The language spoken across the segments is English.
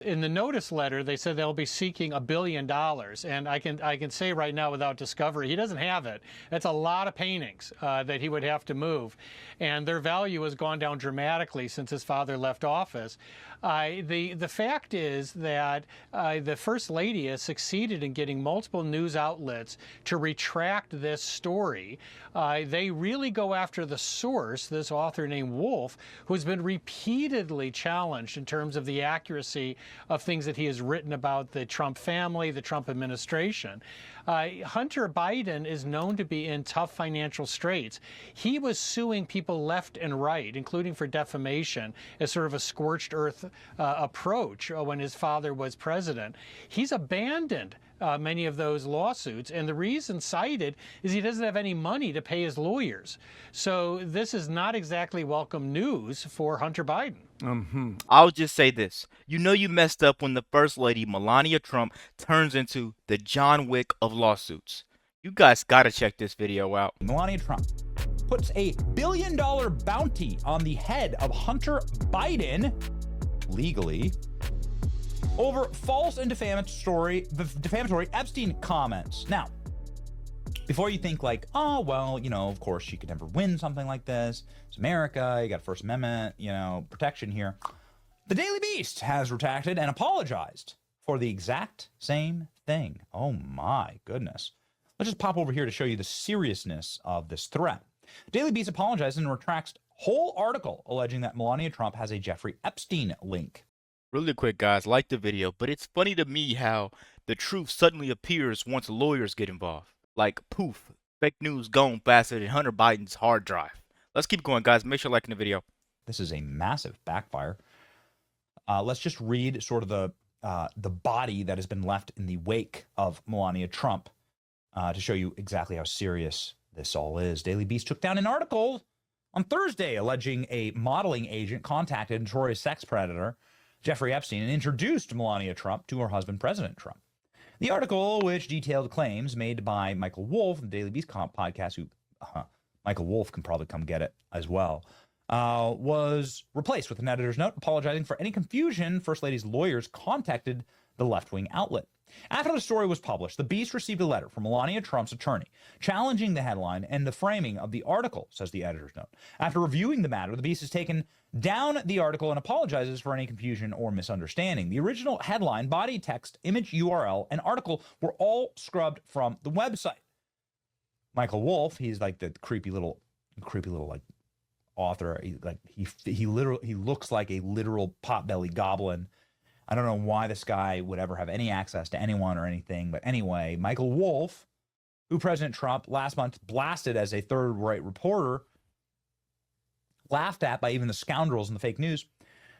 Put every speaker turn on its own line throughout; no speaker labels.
In the notice letter, they said they'll be seeking $1 billion, and I can say right now without discovery, he doesn't have it. That's a lot of paintings that he would have to move, and their value has gone down dramatically since his father left office. The fact is that the First Lady has succeeded in getting multiple news outlets to retract this story. They really go after the source, this author named Wolf, who's been repeatedly challenged in terms of the accuracy of things that he has written about the Trump family, the Trump administration. Hunter Biden is known to be in tough financial straits. He was suing people left and right, including for defamation, as sort of a scorched earth approach when his father was president. He's abandoned many of those lawsuits, and the reason cited is he doesn't have any money to pay his lawyers. So this is not exactly welcome news for Hunter Biden.
I'll just say this. You know you messed up when the First Lady, Melania Trump, turns into the John Wick of lawsuits. You guys gotta check this video out.
Melania Trump puts a $1 billion bounty on the head of Hunter Biden, legally, over false and defamatory Epstein comments. Now, before you think like, oh, well, you know, of course she could never win something like this. It's America, you got First Amendment, you know, protection here. The Daily Beast has retracted and apologized for the exact same thing. Oh my goodness. Let's just pop over here to show you the seriousness of this threat. Daily Beast apologized and retracts whole article alleging that Melania Trump has a Jeffrey Epstein link.
Really quick, guys, like the video, but it's funny to me how the truth suddenly appears once lawyers get involved. Like, poof, fake news gone faster than Hunter Biden's hard drive. Let's keep going, guys. Make sure you're liking the video.
This is a massive backfire. Let's just read sort of the body that has been left in the wake of Melania Trump to show you exactly how serious this all is. Daily Beast took down an article on Thursday alleging a modeling agent contacted notorious sex predator Jeffrey Epstein and introduced Melania Trump to her husband, President Trump. The article, which detailed claims made by Michael Wolff, the Daily Beast podcast, who Michael Wolff can probably come get it as well, was replaced with an editor's note apologizing for any confusion. First Lady's lawyers contacted the left-wing outlet. After the story was published, the Beast received a letter from Melania Trump's attorney challenging the headline and the framing of the article, says the editor's note. After reviewing the matter, the Beast has taken down the article and apologizes for any confusion or misunderstanding. The original headline, body text, image URL, and article were all scrubbed from the website. Michael Wolff, he's like the creepy little like author. He looks like a literal potbelly goblin. I don't know why this guy would ever have any access to anyone or anything. But anyway, Michael Wolff, who President Trump last month blasted as a third-rate reporter, laughed at by even the scoundrels in the fake news,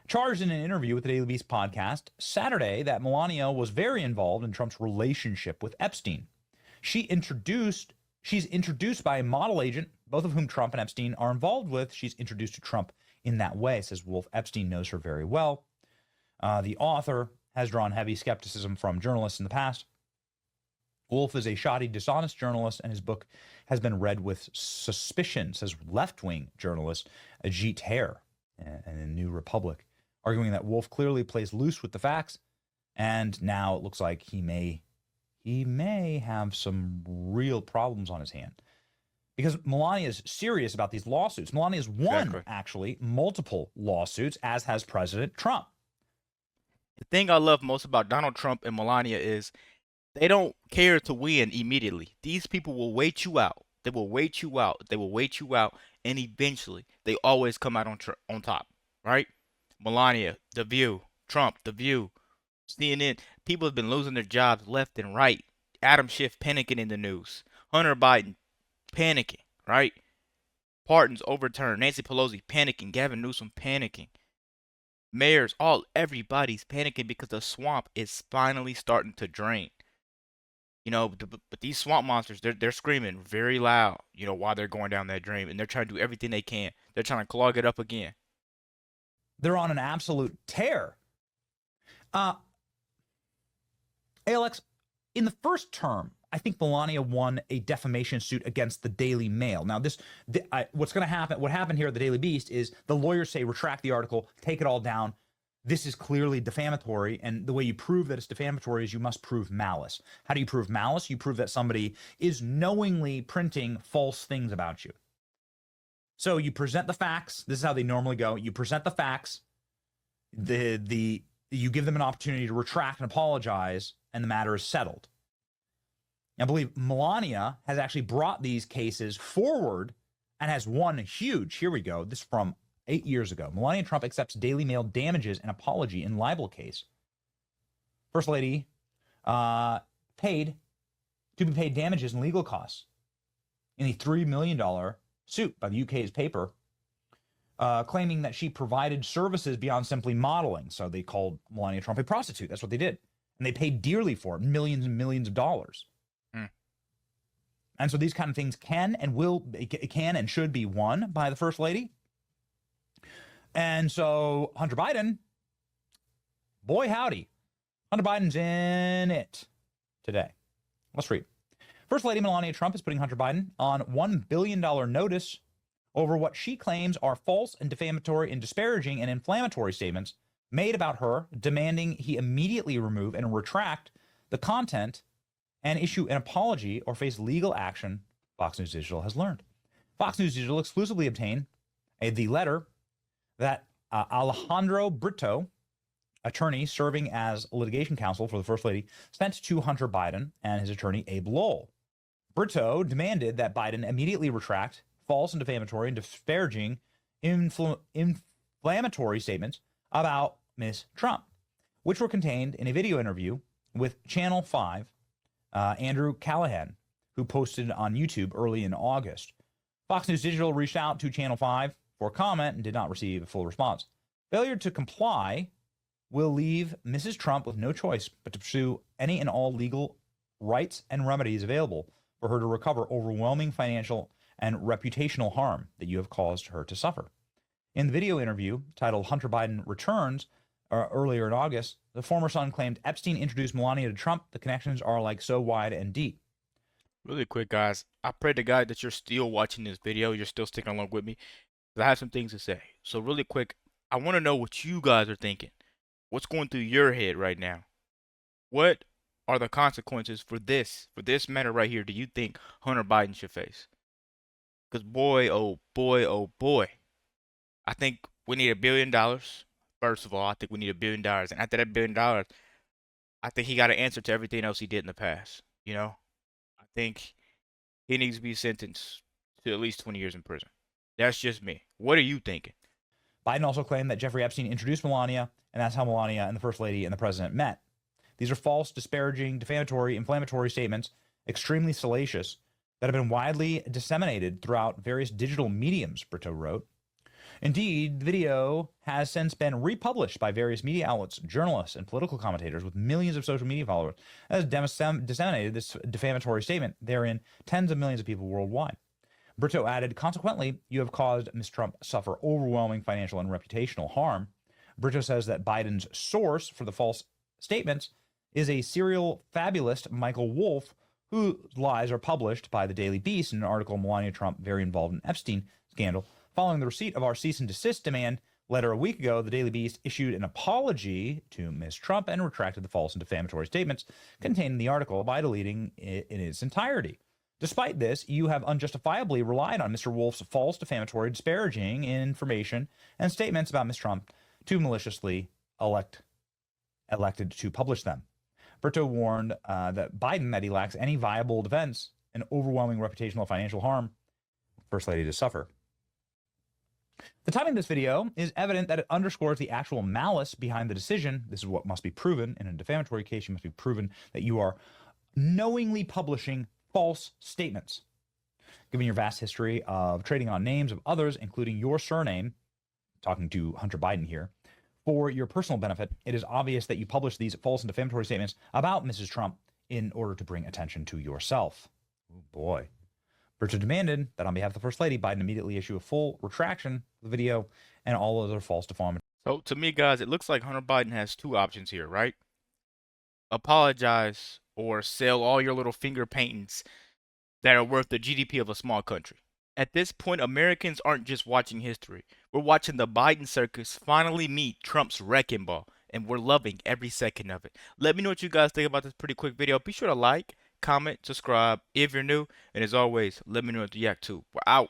charged in an interview with the Daily Beast podcast Saturday that Melania was very involved in Trump's relationship with Epstein. She's introduced by a model agent, both of whom Trump and Epstein are involved with. She's introduced to Trump in that way, says Wolff. Epstein knows her very well. The author has drawn heavy skepticism from journalists in the past. Wolff is a shoddy, dishonest journalist, and his book has been read with suspicion, says left-wing journalist Ajit Hare in the New Republic, arguing that Wolff clearly plays loose with the facts, and now it looks like he may have some real problems on his hand. Because Melania is serious about these lawsuits. Melania's won, actually, multiple lawsuits, as has President Trump.
The thing I love most about Donald Trump and Melania is they don't care to win immediately. These people will wait you out. They will wait you out. They will wait you out, and eventually they always come out on top, right? Melania, The View. Trump, The View. CNN. People have been losing their jobs left and right. Adam Schiff panicking in the news. Hunter Biden panicking, right? Pardons overturned. Nancy Pelosi panicking. Gavin Newsom panicking. Mayors, everybody's panicking because the swamp is finally starting to drain. You know, but these swamp monsters, they're screaming very loud, you know, while they're going down that drain, and they're trying to do everything they can. They're trying to clog it up again.
They're on an absolute tear. Alex, in the first term, I think Melania won a defamation suit against the Daily Mail. Now, what's going to happen? What happened here at the Daily Beast is the lawyers say retract the article, take it all down. this is clearly defamatory, and the way you prove that it's defamatory is you must prove malice. How do you prove malice? You prove that somebody is knowingly printing false things about you. So you present the facts. This is how they normally go. You present the facts. You give them an opportunity to retract and apologize, and the matter is settled. I believe Melania has actually brought these cases forward and has won huge. Here we go. This is from 8 years ago. Melania Trump accepts Daily Mail damages and apology in libel case. First Lady paid damages and legal costs in a $3 million suit by the UK's paper, claiming that she provided services beyond simply modeling. So they called Melania Trump a prostitute. That's what they did. And they paid dearly for it, millions and millions of dollars. And so these kind of things can and should be won by the First Lady. And so Hunter Biden, boy howdy, Hunter Biden's in it today. Let's read. First Lady Melania Trump is putting Hunter Biden on $1 billion notice over what she claims are false and defamatory and disparaging and inflammatory statements made about her, demanding he immediately remove and retract the content and issue an apology or face legal action, Fox News Digital has learned. Fox News Digital exclusively obtained the letter that Alejandro Brito, attorney serving as litigation counsel for the First Lady, sent to Hunter Biden and his attorney Abe Lowell. Brito demanded that Biden immediately retract false and defamatory and disparaging inflammatory statements about Ms. Trump, which were contained in a video interview with Channel 5, Andrew Callahan, who posted on YouTube early in August. Fox News Digital reached out to Channel 5 for comment and did not receive a full response. Failure to comply will leave Mrs. Trump with no choice but to pursue any and all legal rights and remedies available for her to recover overwhelming financial and reputational harm that you have caused her to suffer. In the video interview titled Hunter Biden Returns, earlier in August, the former son claimed Epstein introduced Melania to Trump. The connections are like so wide and deep.
Really quick, guys. I pray to God that you're still watching this video. You're still sticking along with me, because I have some things to say. So really quick, I want to know what you guys are thinking. What's going through your head right now? What are the consequences for this matter right here do you think Hunter Biden should face? Because boy, oh boy, I think we need $1 billion. First of all, I think we need $1 billion. And after that $1 billion, I think he got to answer to everything else he did in the past. You know, I think he needs to be sentenced to at least 20 years in prison. That's just me. What are you thinking?
Biden also claimed that Jeffrey Epstein introduced Melania, and that's how Melania and the First Lady and the President met. These are false, disparaging, defamatory, inflammatory statements, extremely salacious, that have been widely disseminated throughout various digital mediums, Brito wrote. Indeed, the video has since been republished by various media outlets, journalists, and political commentators with millions of social media followers that has disseminated this defamatory statement therein tens of millions of people worldwide. Brito added, consequently, you have caused Ms. Trump suffer overwhelming financial and reputational harm. Brito says that Biden's source for the false statements is a serial fabulist, Michael Wolff, whose lies are published by the Daily Beast in an article Melania Trump very involved in Epstein scandal. Following the receipt of our cease and desist demand letter a week ago, the Daily Beast issued an apology to Ms. Trump and retracted the false and defamatory statements contained in the article by deleting it in its entirety. Despite this, you have unjustifiably relied on Mr. Wolff's false, defamatory, disparaging information and statements about Ms. Trump to maliciously elected to publish them. Brito warned that Biden that he lacks any viable defense and overwhelming reputational financial harm First Lady to suffer. The timing of this video is evident that it underscores the actual malice behind the decision. This is what must be proven. In a defamatory case, you must be proven that you are knowingly publishing false statements. Given your vast history of trading on names of others, including your surname, talking to Hunter Biden here, for your personal benefit, it is obvious that you published these false and defamatory statements about Mrs. Trump in order to bring attention to yourself. Oh boy. Brito demanded that on behalf of the First Lady, Biden immediately issue a full retraction of the video and all other false defamatory.
So to me, guys, it looks like Hunter Biden has two options here, right? Apologize or sell all your little finger paintings that are worth the GDP of a small country. At this point, Americans aren't just watching history. We're watching the Biden circus finally meet Trump's wrecking ball, and we're loving every second of it. Let me know what you guys think about this pretty quick video. Be sure to like, comment, subscribe if you're new, and as always, let me know what you react to. We're out.